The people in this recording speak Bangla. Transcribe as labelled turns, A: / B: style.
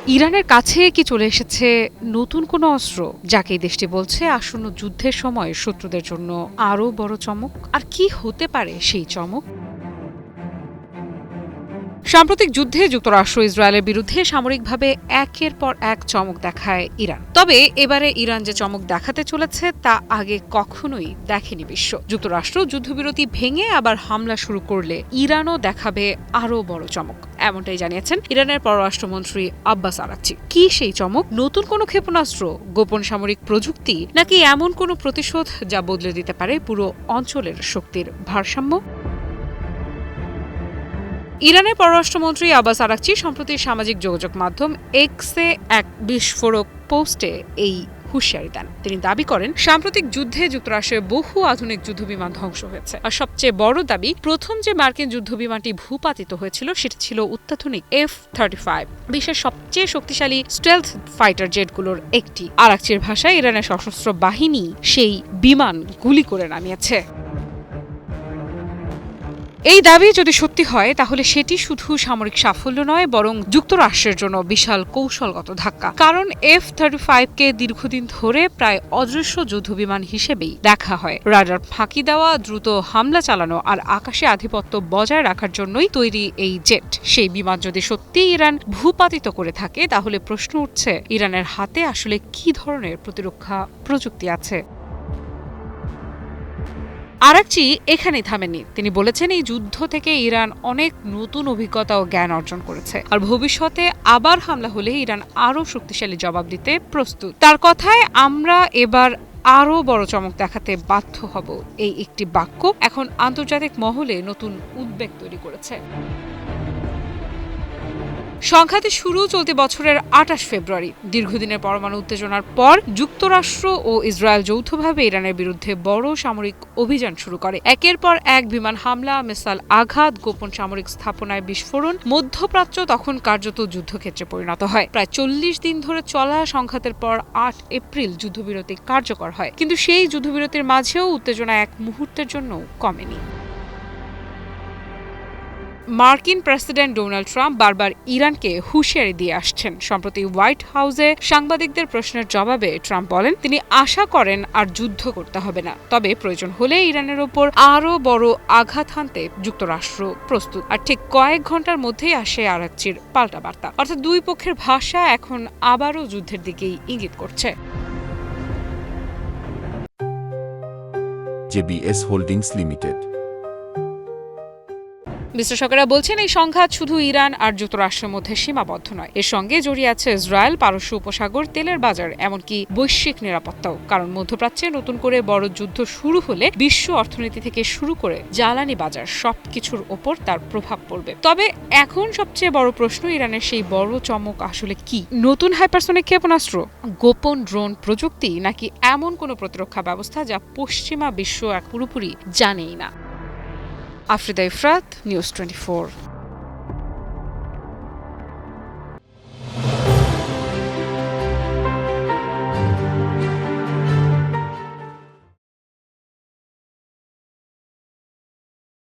A: ইরানের কাছে কি চলে এসেছে নতুন কোনো অস্ত্র, যাকে এই দেশটি বলছে আসন্ন যুদ্ধের সময় শত্রুদের জন্য আরও বড় চমক? আর কি হতে পারে সেই চমক? সাম্প্রতিক যুদ্ধে যুক্তরাষ্ট্র ইসরায়েলের বিরুদ্ধে সামরিকভাবে একের পর এক চমক দেখায় ইরান। তবে এবারে ইরান যে চমক দেখাতে চলেছে তা আগে কখনোই দেখেনি বিশ্ব। যুক্তরাষ্ট্র যুদ্ধবিরতি ভেঙে আবার হামলা শুরু করলে ইরানও দেখাবে আরও বড় চমক, এমনটাই জানিয়েছেন ইরানের পররাষ্ট্রমন্ত্রী আব্বাস আরাকচি। কি সেই চমক? নতুন কোনো ক্ষেপণাস্ত্র, গোপন সামরিক প্রযুক্তি, নাকি এমন কোনো প্রতিশোধ যা বদলে দিতে পারে পুরো অঞ্চলের শক্তির ভারসাম্য? ইরানের পররাষ্ট্রমন্ত্রী আব্বাস আরাকচি সম্প্রতি সামাজিক যোগাযোগ মাধ্যম এক্সে এক বিস্ফোরক পোস্টে এই হুঁশিয়ারি দেন। তিনি দাবি করেন, সাম্প্রতিক যুদ্ধে যুক্তরাষ্ট্রের বহু আধুনিক যুদ্ধবিমান ধ্বংস হয়েছে। আর সবচেয়ে বড় দাবি, প্রথম যে মার্কিন যুদ্ধবিমানটি ভূপাতিত হয়েছিল সেটি ছিল অত্যাধুনিক F-35, বিশ্বের সবচেয়ে শক্তিশালী স্টেলথ ফাইটার জেটগুলোর একটি। আরাকচির ভাষায়, ইরানের সশস্ত্র বাহিনী সেই বিমান গুলি করে নামিয়েছে। এই দাবি যদি সত্যি হয় তাহলে সেটি শুধু সামরিক সাফল্য নয়, বরং যুক্তরাষ্ট্রের জন্য বিশাল কৌশলগত ধাক্কা। কারণ F-35কে দীর্ঘদিন ধরে প্রায় অদৃশ্য যুদ্ধবিমান হিসেবেই দেখা হয়। রাডার ফাঁকি দেওয়া, দ্রুত হামলা চালানো আর আকাশে আধিপত্য বজায় রাখার জন্যই তৈরি এই জেট। সেই বিমান যদি সত্যি ইরান ভূপাতিত করে থাকে, তাহলে প্রশ্ন উঠছে, ইরানের হাতে আসলে কি ধরনের প্রতিরক্ষা প্রযুক্তি আছে? আরাকচি এখানেই থামেননি। তিনি বলেছেন, এই যুদ্ধ থেকে ইরান অনেক নতুন অভিজ্ঞতা ও জ্ঞান অর্জন করেছে, আর ভবিষ্যতে আবার হামলা হলে ইরান আরও শক্তিশালী জবাব দিতে প্রস্তুত। তার কথায়, আমরা এবার আরও বড় চমক দেখাতে বাধ্য হব, এই একটি বাক্য এখন আন্তর্জাতিক মহলে নতুন উদ্বেগ তৈরি করেছে। সংঘাতে শুরু চলতি বছরের ২৮ ফেব্রুয়ারি। দীর্ঘদিনের পরমাণু উত্তেজনার পর যুক্তরাষ্ট্র ও ইসরায়েল যৌথভাবে ইরানের বিরুদ্ধে বড় সামরিক অভিযান শুরু করে। একের পর এক বিমান হামলা, মিসাইল আঘাত, গোপন সামরিক স্থাপনায় বিস্ফোরণ। মধ্যপ্রাচ্য তখন কার্যত যুদ্ধক্ষেত্রে পরিণত হয়। প্রায় ৪০ দিন ধরে চলা সংঘাতের পর ৮ এপ্রিল যুদ্ধবিরতি কার্যকর হয়। কিন্তু সেই যুদ্ধবিরতির মাঝেও উত্তেজনা এক মুহূর্তের জন্য কমেনি। মার্কিন প্রেসিডেন্ট ডোনাল্ড ট্রাম্প বারবার ইরানকে হুঁশিয়ারি দিয়ে আসছেন। সম্প্রতি হোয়াইট হাউসে সাংবাদিকদের প্রশ্নের জবাবে ট্রাম্প বলেন, তিনি আশা করেন আর যুদ্ধ করতে হবে না, তবে প্রয়োজন হলে ইরানের ওপর আরও বড় আঘাত হানতে যুক্তরাষ্ট্র প্রস্তুত। আর ঠিক কয়েক ঘন্টার মধ্যেই আসে আরাকচির পাল্টা বার্তা। অর্থাৎ দুই পক্ষের ভাষা এখন আবারও যুদ্ধের দিকেই ইঙ্গিত করছে।
B: JBS holdings limited.
A: বিশ্লেষকেরা বলছেন, এই সংঘাত শুধু ইরান আর যুক্তরাষ্ট্রের মধ্যে সীমাবদ্ধ নয়, এর সঙ্গে জড়িয়ে আছে ইসরায়েল, পারস্য উপসাগর, তেলের বাজার, এমনকি বৈশ্বিক নিরাপত্তাও। কারণ মধ্যপ্রাচ্যে নতুন করে বড় যুদ্ধ শুরু হলে বিশ্ব অর্থনীতি থেকে শুরু করে জ্বালানি বাজার সবকিছুর ওপর তার প্রভাব পড়বে। তবে এখন সবচেয়ে বড় প্রশ্ন, ইরানের সেই বড় চমক আসলে কি? নতুন হাইপারসনিক ক্ষেপণাস্ত্র, গোপন ড্রোন প্রযুক্তি, নাকি এমন কোনো প্রতিরক্ষা ব্যবস্থা যা পশ্চিমা বিশ্ব এক পুরোপুরি জানেই না? আফ্রিদা ইফরাত, নিউজ 24।